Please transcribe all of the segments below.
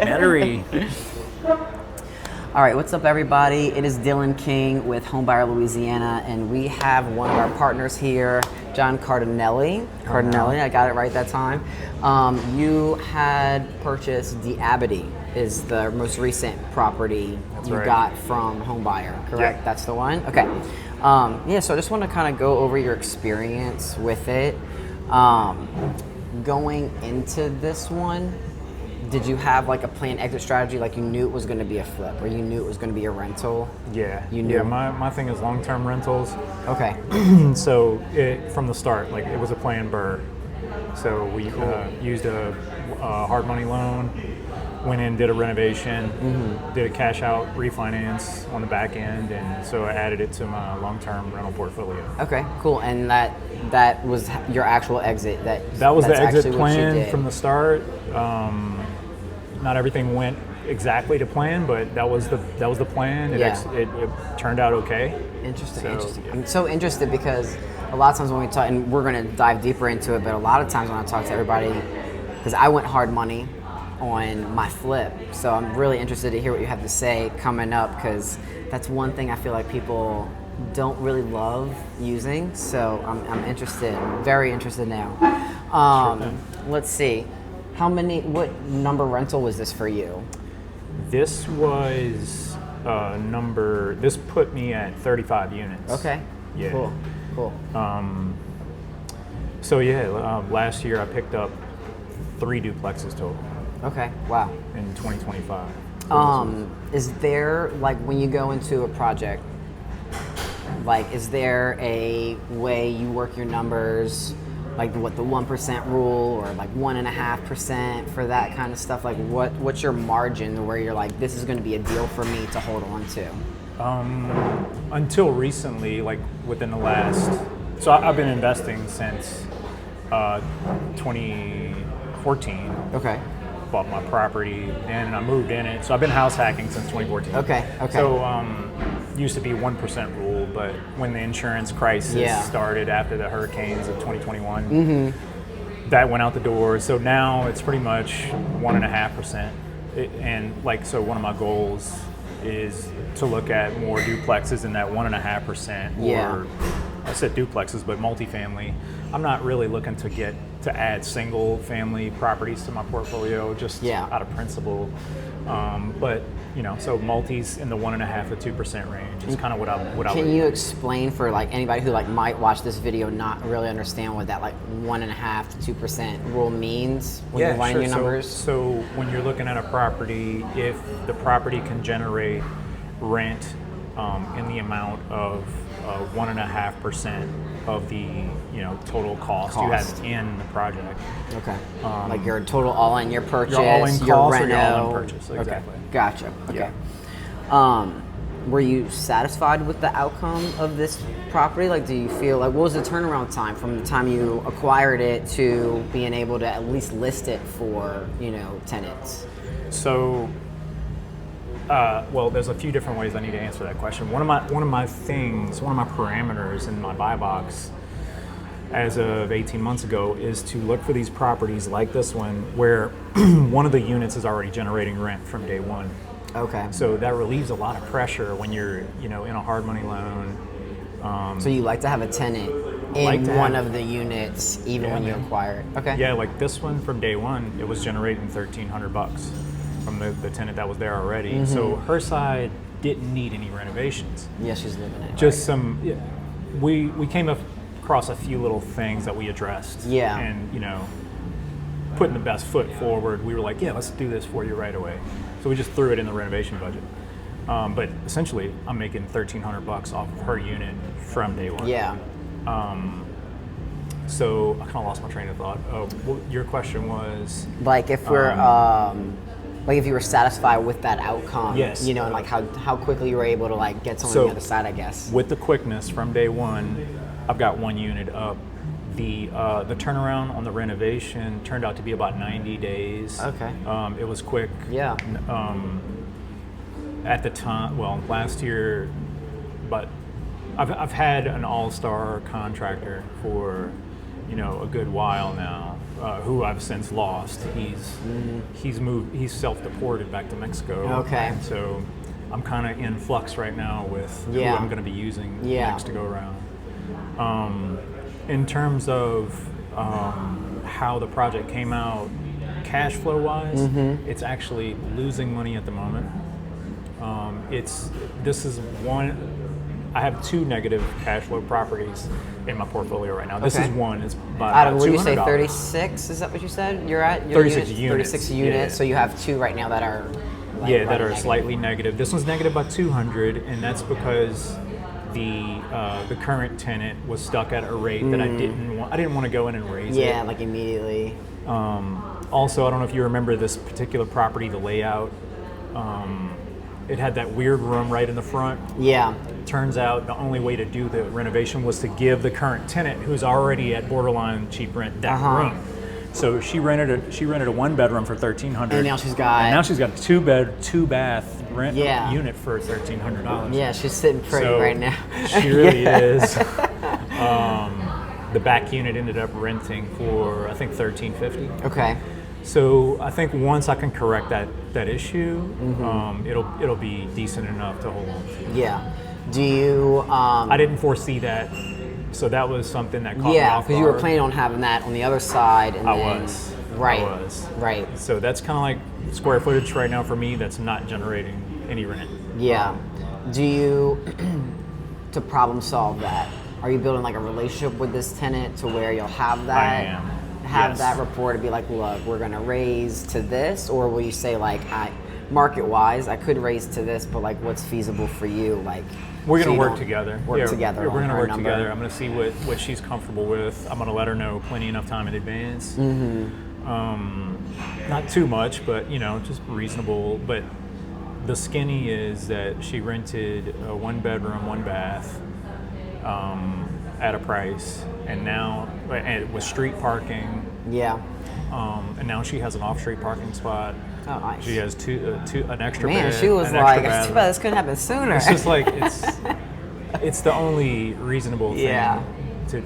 documentary. All right, what's up, everybody? It is Dylan King with Homebuyer Louisiana, and we have one of our partners here, John Cardinale. Cardinale, I got it right that time. You had purchased the Abbey, is the most recent property you got from Homebuyer, correct? Yeah. That's the one? Okay. Yeah, so I just want to kind of go over your experience with it. Going into this one, did you have like a planned exit strategy, like you knew it was going to be a flip, or you knew it was going to be a rental? Yeah. You knew? Yeah, my thing is long-term rentals. Okay. So from the start, like it was a planned BRRRR. So we used a hard money loan, went in, did a renovation, did a cash out refinance on the back end, and so I added it to my long-term rental portfolio. Okay, cool. And that was your actual exit. That was the exit actually plan from the start. Not everything went exactly to plan, but that was the plan. It turned out okay. Interesting. I'm so interested because a lot of times when we talk, and we're going to dive deeper into it, but a lot of times when I talk to everybody, because I went hard money on my flip, so I'm really interested to hear what you have to say coming up, because that's one thing I feel like people don't really love using. So I'm interested, very interested now. Let's see. What number rental was this for you? This was this put me at 35 units. Okay. Yeah. Cool. So last year I picked up 3 duplexes total. Okay. Wow. In 2025. Is there, like, when you go into a project, like, is there a way you work your numbers, like the 1% rule, or like 1.5% for that kind of stuff? Like, what's your margin where you're like, this is going to be a deal for me to hold on to? Until recently, like within the last, so I've been investing since 2014. Okay. Bought my property and I moved in it. So I've been house hacking since 2014. Okay. So used to be 1% rule, but when the insurance crisis started after the hurricanes of 2021, that went out the door. So now it's pretty much 1.5%. And so one of my goals is to look at more duplexes in that 1.5%, or I said duplexes, but multifamily. I'm not really looking to add single family properties to my portfolio, just out of principle. But so multis in the 1.5 to 2% range is kind of what I would. Can you explain for like anybody who like might watch this video not really understand what that like 1.5 to 2% rule means when you're running your numbers? So when you're looking at a property, if the property can generate rent in the amount of 1.5% of the total cost you have in the project. Okay. Like your total all-in, your purchase, your all-in your cost, reno. or your all-in purchase. Exactly. Okay. Gotcha. Okay. Yeah. Were you satisfied with the outcome of this property? Like, do you feel like, what was the turnaround time from the time you acquired it to being able to at least list it for tenants? So. Well, there's a few different ways I need to answer that question. One of my parameters in my buy box as of 18 months ago is to look for these properties like this one where one of the units is already generating rent from day one. Okay. So that relieves a lot of pressure when you're in a hard money loan. So you like to have a tenant in one of the units even when you acquire it. Okay. Yeah, like this one from day one, it was generating $1,300 from the tenant that was there already. So her side didn't need any renovations. Yeah, she's living in it. Just we came across a few little things that we addressed. Yeah. And putting the best foot forward, we were like, let's do this for you right away. So we just threw it in the renovation budget. But essentially, I'm making $1,300 off of her unit from day one. Yeah. So I kind of lost my train of thought. Your question was, like, if we're like if you were satisfied with that outcome, yes, and like how quickly you were able to like get someone on the other side, I guess. With the quickness from day one, I've got one unit up. The turnaround on the renovation turned out to be about 90 days. Okay. It was quick. Yeah. At the time, last year, but I've had an all-star contractor for a good while now. who I've since lost. He's self-deported back to Mexico. Okay. And so I'm kind of in flux right now with who I'm going to be using next to go around. In terms of how the project came out, cash flow wise, it's actually losing money at the moment. I have 2 negative cash flow properties in my portfolio right now. This is one. It's out of, $200. would you say 36? Is that what you said? You're at 36 units. 36 units. Yeah. So you have 2 right now that are that are slightly negative. This one's negative by 200, and that's because the current tenant was stuck at a rate that I didn't want to go in and raise it. Yeah, like immediately. Also, I don't know if you remember this particular property, the layout. It had that weird room right in the front. Yeah. Turns out the only way to do the renovation was to give the current tenant, who's already at borderline cheap rent, that room. So she rented a 1-bedroom for $1,300. And now she's got a 2-bath rent unit for $1,300. Yeah, she's sitting pretty right now. She really is. The back unit ended up renting for I think $1,350. Okay. So I think once I can correct that issue, it'll be decent enough to hold on to. Yeah. Do you? I didn't foresee that, so that was something that caught me off guard. Because you were planning on having that on the other side, and I was. Right. So that's kind of like square footage right now for me. That's not generating any rent. Yeah. Do you to problem solve that? Are you building like a relationship with this tenant to where you'll have that? I am. Have that rapport to be like, look, we're gonna raise to this, or will you say like, market-wise, I could raise to this, but like, what's feasible for you? Like, we're gonna work together. We're gonna work together. I'm gonna see what she's comfortable with. I'm gonna let her know plenty enough time in advance. Not too much, but just reasonable. But the skinny is that she rented a 1-bedroom, 1-bath. At a price, and now with street parking. Yeah. And now she has an off-street parking spot. Oh, nice. She has an extra bed. Man, she was like, "It's too bad this couldn't happen sooner." It's just like it's the only reasonable thing to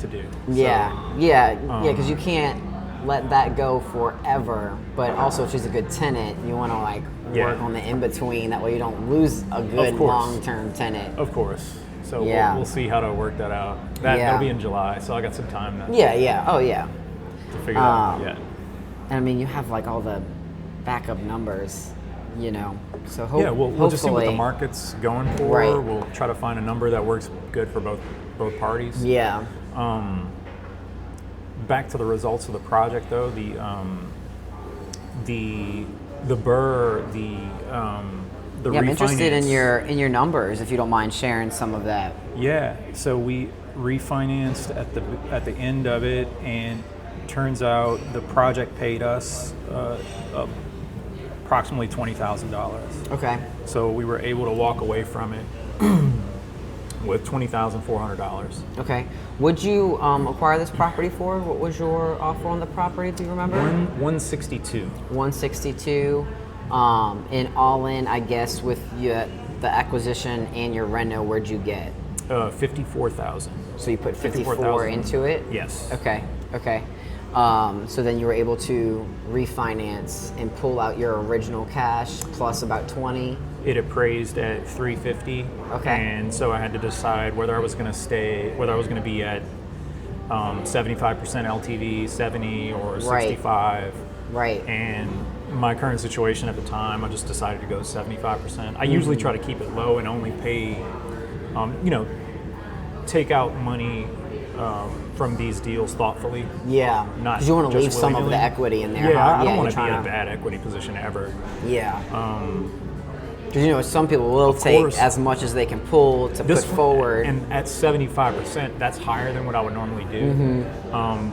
do. Because you can't let that go forever. But also, if she's a good tenant, you want to like work on the in between. That way, you don't lose a good long-term tenant. Of course. So we'll see how to work that out. That'll be in July, so I got some time to figure that out yet. And I mean, you have like all the backup numbers, So we'll just see what the market's going for. Right. We'll try to find a number that works good for both parties. Yeah. Back to the results of the project, though, the BRRRR, I'm interested in your numbers, if you don't mind sharing some of that. Yeah, so we refinanced at the end of it, and turns out the project paid us approximately $20,000. Okay. So we were able to walk away from it with $20,400. Okay. Would you acquire this property for? What was your offer on the property? Do you remember? $162. $162. And all in, I guess, with the acquisition and your reno, where'd you get? $54,000. So you put 54 into it? Yes. Okay. So then you were able to refinance and pull out your original cash plus about 20. It appraised at $350. Okay. And so I had to decide whether I was going to be at 75% LTV, 70 or 65. Right. And my current situation at the time, I just decided to go 75%. I usually try to keep it low and only pay, take out money from these deals thoughtfully. Yeah, because you want to leave some of the equity in there. Yeah, I don't want to be in a bad equity position ever. Yeah. Because some people will take as much as they can pull to put forward. And at 75%, that's higher than what I would normally do.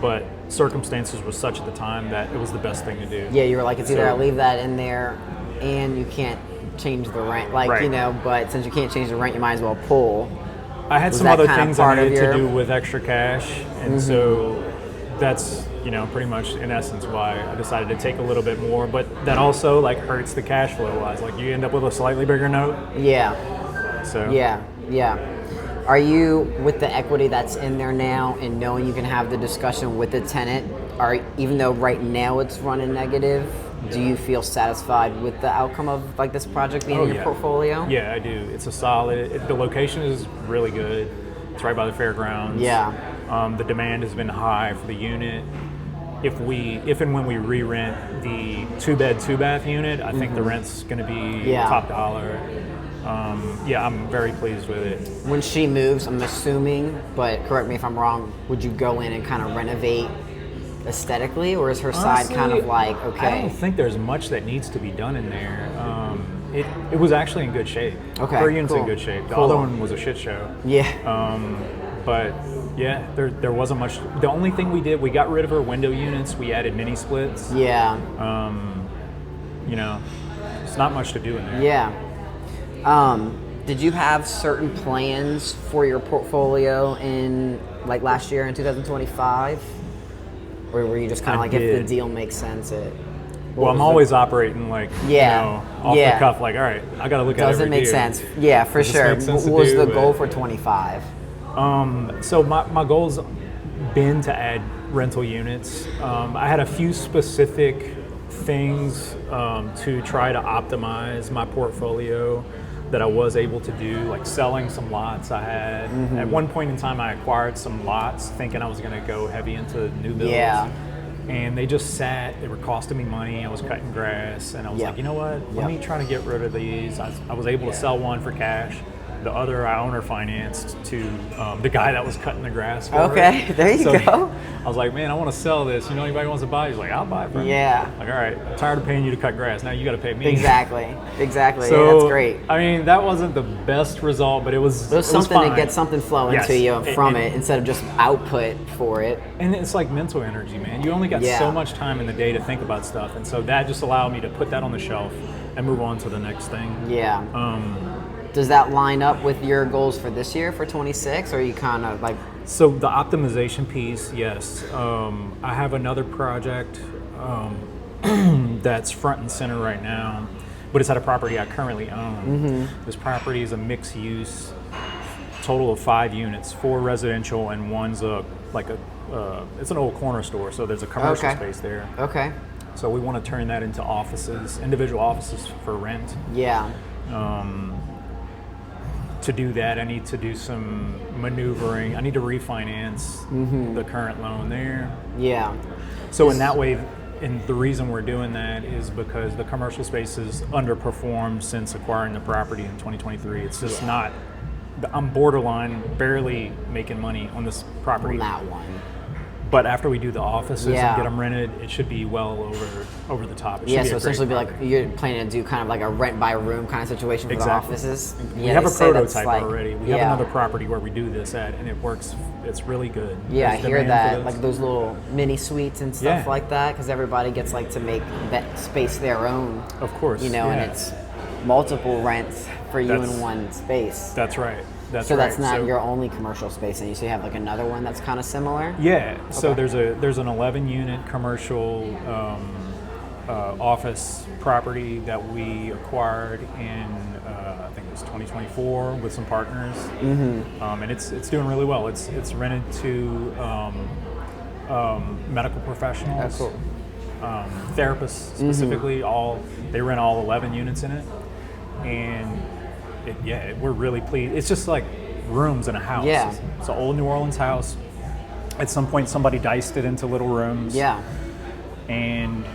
But circumstances were such at the time that it was the best thing to do. Yeah, you were like, it's either I leave that in there and you can't change the rent. But since you can't change the rent, you might as well pull. I had some other things I needed to do with extra cash. And so that's pretty much in essence why I decided to take a little bit more, but that also hurts the cash flow wise. You end up with a slightly bigger note. Yeah. So. Yeah. Are you, with the equity that's in there now and knowing you can have the discussion with the tenant, even though right now it's running negative, do you feel satisfied with the outcome of like this project being in your portfolio? Yeah, I do. It's a solid. The location is really good. It's right by the fairgrounds. Yeah. The demand has been high for the unit. If and when we re-rent the 2-bed, 2-bath unit, I think the rent's going to be top dollar. I'm very pleased with it. When she moves, I'm assuming, but correct me if I'm wrong, would you go in and kind of renovate aesthetically, or is her side kind of like, okay? I don't think there's much that needs to be done in there. It was actually in good shape. Okay, Her unit's cool. in good shape. The Cool. other one was a shit show. Yeah. But yeah, there wasn't much. The only thing we did, we got rid of her window units. We added mini splits. Yeah. It's not much to do in there. Yeah. Did you have certain plans for your portfolio in like last year in 2025? Or were you just kind of like, if the deal makes sense, Well, I'm always operating like, off the cuff, like, all right, I got to look at it. Does it make sense? Yeah, for sure. What was the goal for 25? So my goal's been to add rental units. I had a few specific things to try to optimize my portfolio that I was able to do, like selling some lots I had. At one point in time, I acquired some lots thinking I was going to go heavy into new builds. Yeah. And they just sat, they were costing me money, I was cutting grass, and I was like, you know what, let me try to get rid of these. I was able to sell one for cash. The other I owner financed to the guy that was cutting the grass for it. There you go. I was like, man, I want to sell this. You know, anybody wants to buy? He's like, I'll buy it for you. Yeah. Like, all right, I'm tired of paying you to cut grass. Now you got to pay me. Exactly. So, yeah, that's great. I mean, that wasn't the best result, but it was something fine. to get something flowing to you from it instead of just output for it. And it's like mental energy, man. You only got so much time in the day to think about stuff. And so that just allowed me to put that on the shelf and move on to the next thing. Yeah. Does that line up with your goals for this year, for 26, or are you kind of like... So the optimization piece, yes. I have another project that's front and center right now, but it's at a property I currently own. This property is a mixed use, total of 5 units, 4 residential and one's it's an old corner store, so there's a commercial space there. Okay. So we want to turn that into offices, individual offices for rent. Yeah. To do that, I need to do some maneuvering. I need to refinance the current loan there. Yeah. So in that way, and the reason we're doing that is because the commercial space has underperformed since acquiring the property in 2023. It's just not, I'm borderline barely making money on this property. On that one. But after we do the offices and get them rented, it should be well over the top. It should be so essentially be like, you're planning to do kind of like a rent by room kind of situation for the offices. We have a prototype already. We have another property where we do this at, and it works. It's really good. Yeah, I hear that, like those little mini suites and stuff like that, because everybody gets like to make that space their own. Of course. You know, and it's multiple rents for you in one space. That's right. That's not your only commercial space, and you have like another one that's kind of similar. Yeah. Okay. So there's an 11-unit commercial office property that we acquired in I think it was 2024 with some partners, and it's doing really well. It's rented to medical professionals, therapists specifically. They rent all 11 units in it, and. We're really pleased. It's just like rooms in a house. Yeah. It's an old New Orleans house. At some point, somebody diced it into little rooms. Yeah. And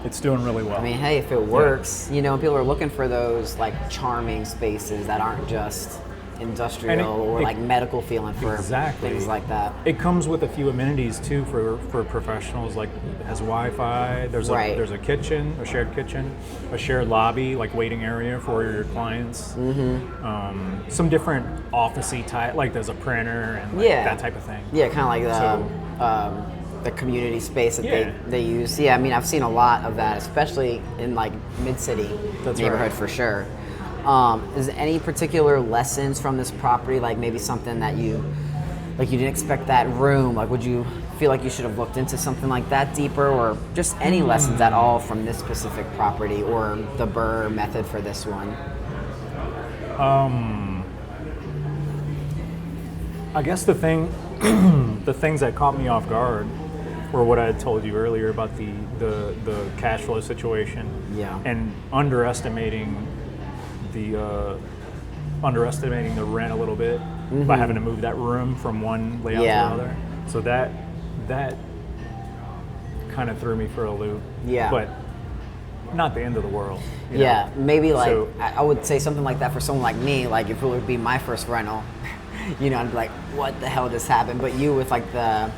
it's doing really well. I mean, hey, if it works, people are looking for those like charming spaces that aren't just industrial or like medical feeling for things like that. It comes with a few amenities too for professionals, like it has Wi-Fi, there's a kitchen, a shared kitchen, a shared lobby, like waiting area for your clients, some different office-y type, like there's a printer and that type of thing. Yeah, kind of like the community space that they use. Yeah, I mean, I've seen a lot of that, especially in like mid-city neighborhood for sure. Is any particular lessons from this property, like maybe something that you didn't expect that room? Like, would you feel like you should have looked into something like that deeper, or just any lessons at all from this specific property or the BRRRR method for this one? I guess the thing the things that caught me off guard were what I had told you earlier about the cash flow situation, and underestimating the rent a little bit by having to move that room from one layout to another. So that kind of threw me for a loop. Yeah. But not the end of the world. You know? Maybe like I would say something like that for someone like me. Like if it would be my first rental, you know, I'd be like, what the hell just happened? But you with like the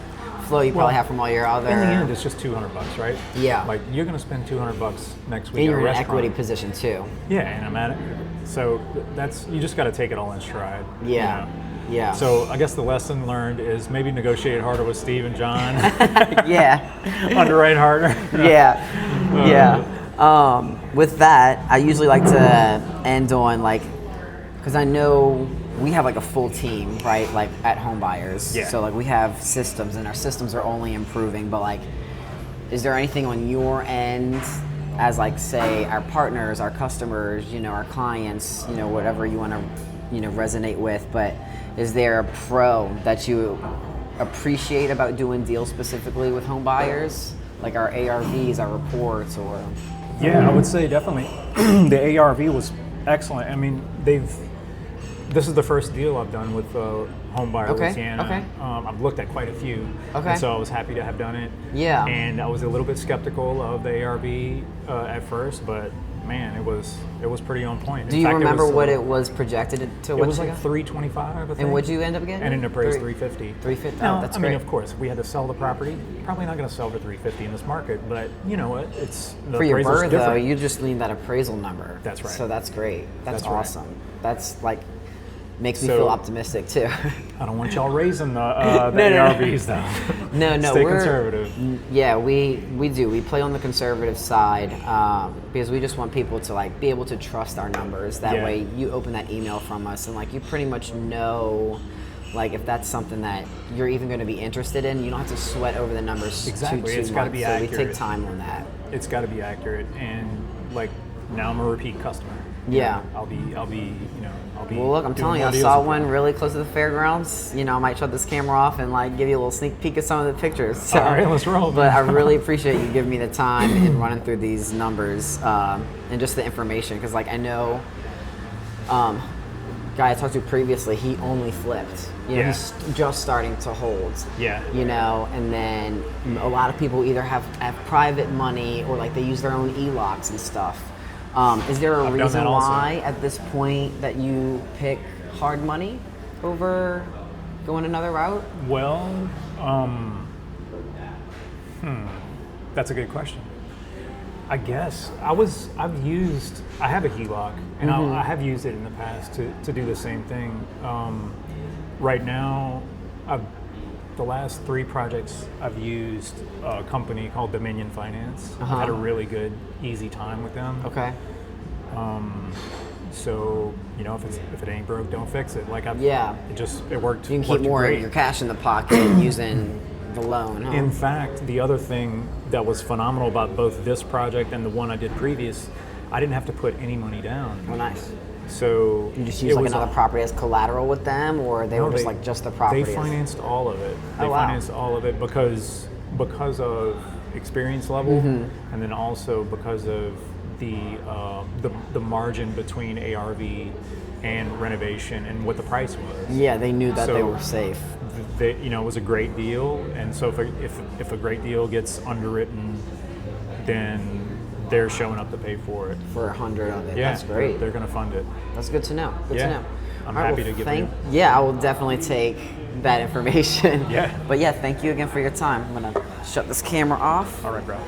flow you probably have from all your other. In the end, it's just $200, right? Yeah. Like you're gonna spend $200 next week. And you're at a in an restaurant. equity position too. Yeah, and I'm at it. So that's, you just got to take it all in stride. Yeah. You know? Yeah. So I guess the lesson learned is maybe negotiate harder with Steve and John. Underwrite harder. With that, I usually like to end on like, because I know we have like a full team, right? Like at Home Buyers. Yeah. So like we have systems, and our systems are only improving. But like, is there anything on your end, as like say our partners, our customers, you know, our clients, you know, whatever you want to, you know, resonate with, but is there a pro that you appreciate about doing deals specifically with home buyers, like our ARVs, our reports, or? Yeah, I would say definitely. The ARV was excellent. I mean, this is the first deal I've done with Home Buyer Louisiana. Okay. I've looked at quite a few. Okay. And so I was happy to have done it. Yeah. And I was a little bit skeptical of the ARV at first, but man, it was pretty on point. Do you remember what it was projected to? It was like 325, I think. And what'd you end up getting? And it appraised 350. 350. Now, that's I great. mean, of course, we had to sell the property. Probably not going to sell for 350 in this market, but you know what? It's the for your appraisal's BRRRR different. though. You just need that appraisal number. That's right. So that's great. That's right. awesome. That's like makes me feel optimistic too. I don't want y'all raising the ARVs though. No, Stay we're conservative. Yeah, we do. We play on the conservative side because we just want people to like be able to trust our numbers. That way, you open that email from us and like you pretty much know, like if that's something that you're even going to be interested in, you don't have to sweat over the numbers. Exactly, it's got to be so accurate. we take time on that. It's got to be accurate, and like now I'm a repeat customer. Yeah. I'll be. Well, look, I'm telling you, I saw one really close to the fairgrounds. You know, I might shut this camera off and like give you a little sneak peek of some of the pictures. So, all right, let's roll. But I really appreciate you giving me the time and running through these numbers and just the information, because like I know, guy I talked to previously, he only flipped. You know, he's just starting to hold. Yeah. You know, and then a lot of people either have private money or like they use their own e-locks and stuff. Is there a reason why at this point that you pick hard money over going another route? Well, that's a good question. I guess I have a HELOC, and I have used it in the past to do the same thing. Right now, the last 3 projects I've used a company called Dominion Finance. I've had a really good, easy time with them. Okay. So you know, if it ain't broke, don't fix it. Like it worked. You can keep more of your cash in the pocket using the loan. Huh? In fact, the other thing that was phenomenal about both this project and the one I did previous, I didn't have to put any money down. Oh, nice. So you just use like another property as collateral with them, or they were just like just the property? They financed all of it. They financed all of it because of experience level, and then also because of the margin between ARV and renovation and what the price was. Yeah, they knew that they were safe. It was a great deal, and so if a great deal gets underwritten, then they're showing up to pay for it. For 100 of it. Yeah, that's great. They're going to fund it. That's good to know. Good to know. I'm happy to give you. Yeah, I will definitely take that information. Yeah. But yeah, thank you again for your time. I'm going to shut this camera off. All right, bro.